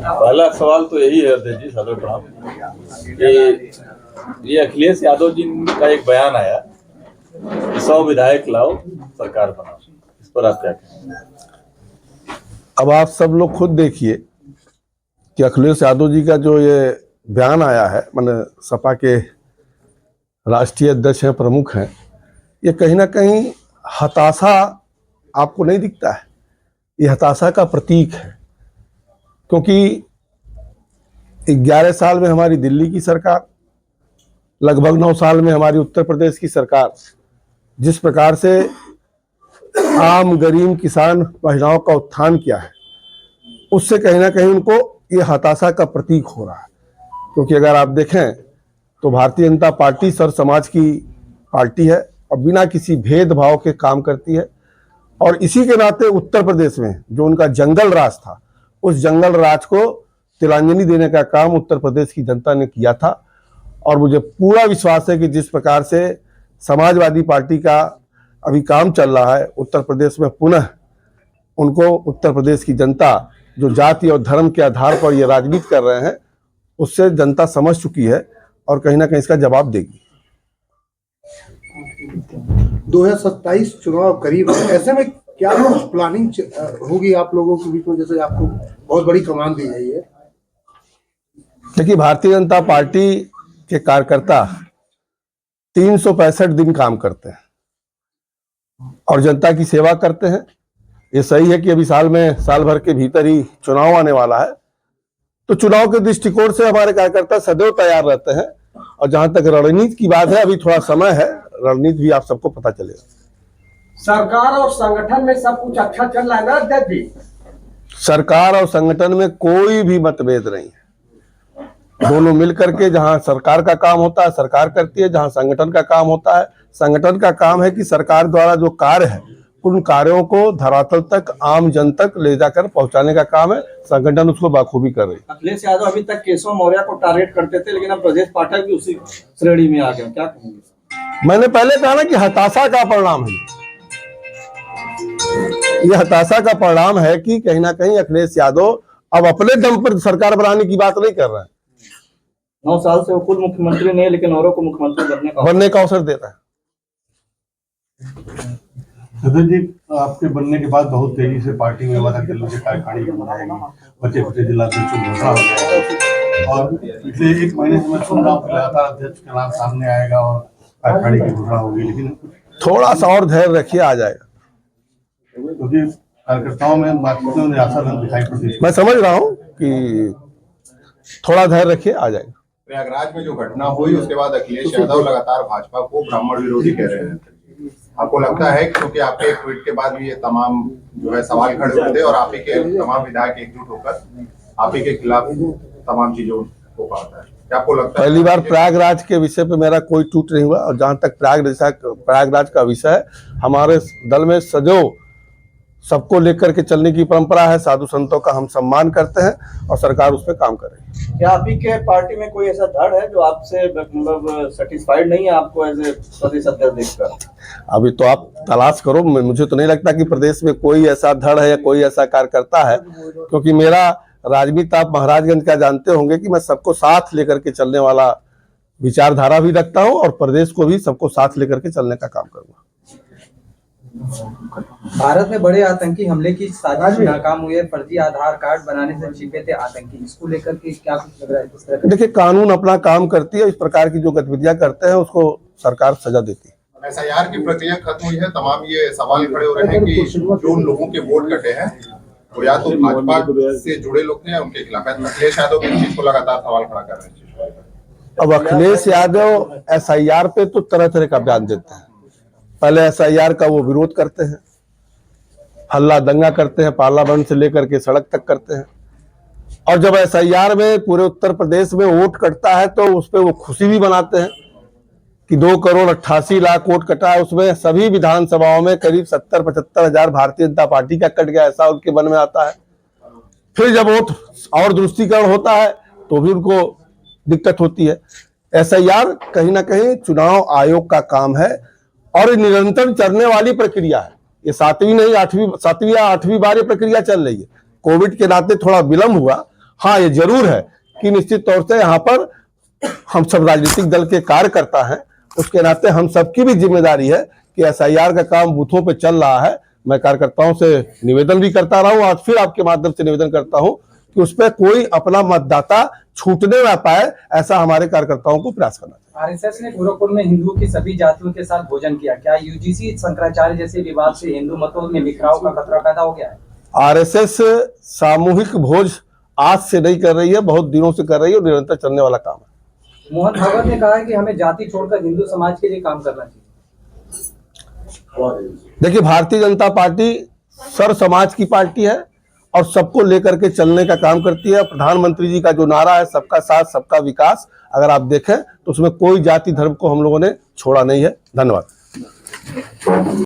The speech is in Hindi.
पहला सवाल तो यही है अध्यक्ष जी, सदर प्रणाम, कि ये अखिलेश यादव जी का एक बयान आया कि 100 विधायक लाओ सरकार बनाओ, इस पर आप क्या कहेंगे? अब आप सब लोग खुद देखिए कि अखिलेश यादव जी का जो ये बयान आया है, माने सपा के राष्ट्रीय अध्यक्ष हैं, प्रमुख हैं, ये कहीं ना कहीं हताशा आपको नहीं दिखता है? ये हताशा का प्रतीक है, क्योंकि 11 साल में हमारी दिल्ली की सरकार, लगभग 9 साल में हमारी उत्तर प्रदेश की सरकार जिस प्रकार से आम गरीब किसान महिलाओं का उत्थान किया है, उससे कहीं ना कहीं उनको ये हताशा का प्रतीक हो रहा है। क्योंकि अगर आप देखें तो भारतीय जनता पार्टी सर समाज की पार्टी है और बिना किसी भेदभाव के काम करती है, और इसी के नाते उत्तर प्रदेश में जो उनका जंगल राज था, उस जंगल राज को तिलांजलि देने का काम उत्तर प्रदेश की जनता ने किया था। और मुझे पूरा विश्वास है कि जिस प्रकार से समाजवादी पार्टी का अभी काम चल रहा है उत्तर प्रदेश में, पुनः उनको उत्तर प्रदेश की जनता जो जाति और धर्म के आधार पर ये राजनीति कर रहे हैं, उससे जनता समझ चुकी है और कहीं ना कहीं इसका जवाब देगी। 2027 चुनाव करीब है, ऐसे में क्या प्लानिंग होगी आप लोगों के बीच में, जैसे आपको बहुत बड़ी कमान दी गई है? देखिए, भारतीय जनता पार्टी के कार्यकर्ता 365 दिन काम करते हैं और जनता की सेवा करते हैं। ये सही है कि अभी साल भर के भीतर ही चुनाव आने वाला है, तो चुनाव के दृष्टिकोण से हमारे कार्यकर्ता सदैव तैयार रहते हैं। और जहां तक रणनीति की बात है, अभी थोड़ा समय है, रणनीति भी आप सबको पता चलेगा। सरकार और संगठन में सब कुछ अच्छा चल रहा है ना अध्यक्ष जी? सरकार और संगठन में कोई भी मतभेद नहीं है। दोनों मिलकर के जहां सरकार का काम होता है सरकार करती है, जहां संगठन का काम होता है संगठन का काम है कि सरकार द्वारा जो कार्य है उन कार्यों को धरातल तक, आम जन तक ले जाकर पहुंचाने का काम है। संगठन उसको बाखूबी कर रही है। अखिलेश यादव अभी तक केशव मौर्य को टारगेट करते थे, लेकिन अब ब्रजेश पाठक भी उसी श्रेणी में आ गए, क्या कहेंगे? मैंने पहले कहा ना कि हताशा का परिणाम है। यह हताशा का परिणाम है कि कहीं ना कहीं अखिलेश यादव अब अपने दम पर सरकार बनाने की बात नहीं कर रहे हैं। 9 साल से वो खुद मुख्यमंत्री नहीं, लेकिन औरों को मुख्यमंत्री बनने का अवसर दे रहा है। सदर जी, आपके बनने के बाद बहुत तेजी से पार्टी में वादा दिल्ली से कार्यकारिणी बनाएगी, बचे जिलाध्यक्ष घोषणा हो गया और पिछले 1 महीने से मैं सुन रहा हूँ लगातार अध्यक्ष का नाम सामने आएगा और कार्यकारिणी की घोषणा होगी, लेकिन थोड़ा सा और धैर्य रखिए, आ जाएगा। क्योंकि कार्यकर्ताओं में निराशा दिखाई पड़ती है। मैं समझ रहा हूँ कि थोड़ा धैर्य रखिए, आ जाएगा। प्रयागराज में जो घटना हुई उसके बाद अखिलेश यादव लगातार भाजपा को ब्राह्मण विरोधी कह रहे हैं। आपको लगता है क्योंकि आपके एक ट्वीट के बाद भी ये तमाम जो है सवाल खड़े होते और आप ही के तमाम विधायक एकजुट होकर आप ही के खिलाफ तमाम चीजों को कहता है, क्या आपको लगता है? पहली बार प्रयागराज के विषय पे मेरा कोई ट्वीट नहीं हुआ, और जहां तक प्रयागराज का विषय है, हमारे दल में सदैव सबको लेकर के चलने की परंपरा है। साधु संतों का हम सम्मान करते हैं और सरकार उस पर काम करेगी। क्या आप ही के पार्टी में कोई ऐसा धड़ है जो आपसे मतलब सेटिस्फाइड नहीं है आपको एज ए प्रदेश अध्यक्ष देखकर? अभी तो आप तलाश करो, मुझे तो नहीं लगता कि प्रदेश में कोई ऐसा धड़ है या कोई ऐसा कार्यकर्ता है, क्योंकि मेरा राजनीति आप महाराजगंज का जानते होंगे कि मैं सबको साथ लेकर के चलने वाला विचारधारा भी रखता हूँ और प्रदेश को भी सबको साथ लेकर के चलने का काम करूंगा। भारत में बड़े आतंकी हमले की साजिश नाकाम हुई है, फर्जी आधार कार्ड बनाने से छिपे थे आतंकी, इसको लेकर के क्या कुछ लग रहा है? इस तरह देखिए, कानून अपना काम करती है, इस प्रकार की जो गतिविधियां करते हैं उसको सरकार सजा देती है। एसआईआर की प्रक्रिया खत्म हुई है, तमाम ये सवाल खड़े हो रहे हैं कि जो लोगों के वोट कटे हैं वो या तो भाजपा से जुड़े लोग थे या उनके खिलाफ। अखिलेश यादव इस चीज को लगातार सवाल खड़ा कर रहे हैं। अब अखिलेश यादव एसआईआर पे तो तरह तरह का बयान देते हैं। पहले एसआईआर का वो विरोध करते हैं, हल्ला दंगा करते हैं, पार्लियामेंट से लेकर के सड़क तक करते हैं, और जब एसआईआर में पूरे उत्तर प्रदेश में वोट कटता है तो उस पर वो खुशी भी मनाते हैं कि 2,88,00,000 वोट कटा है। उसमें सभी विधानसभाओं में करीब 70-75 हजार भारतीय जनता पार्टी का कट गया, ऐसा उनके मन में आता है। फिर जब वोट और दुरुस्तीकरण होता है तो भी उनको दिक्कत होती है। एसआईआर कहीं ना कहीं चुनाव आयोग का काम है और निरंतर चलने वाली प्रक्रिया है। ये 7वीं या 8वीं बार ये प्रक्रिया चल रही है। कोविड के नाते थोड़ा विलंब हुआ हाँ, ये जरूर है कि निश्चित तौर से यहाँ पर हम सब राजनीतिक दल के कार्यकर्ता हैं, उसके नाते हम सबकी भी जिम्मेदारी है कि SIR का काम बूथों पे चल रहा है। मैं कार्यकर्ताओं से निवेदन भी करता रहा हूँ, आज फिर आपके माध्यम से निवेदन करता हूँ कि उस पर कोई अपना मतदाता छूटने ना पाए, ऐसा हमारे कार्यकर्ताओं को प्रयास करना चाहिए। आरएसएस ने गोरखपुर में हिंदुओं की सभी जातियों के साथ भोजन किया, क्या UGC शंकराचार्य जैसे विवाद से हिंदू मतों में बिखराव का खतरा पैदा हो गया है? RSS सामूहिक भोज आज से नहीं कर रही है, बहुत दिनों से कर रही है और निरंतर चलने वाला काम है। मोहन भागवत ने कहा है कि हमें जाति छोड़कर हिंदू समाज के लिए काम करना चाहिए। देखिए, भारतीय जनता पार्टी सर्व समाज की पार्टी है और सबको लेकर के चलने का काम करती है। प्रधानमंत्री जी का जो नारा है सबका साथ सबका विकास, अगर आप देखें तो उसमें कोई जाति धर्म को हम लोगों ने छोड़ा नहीं है। धन्यवाद।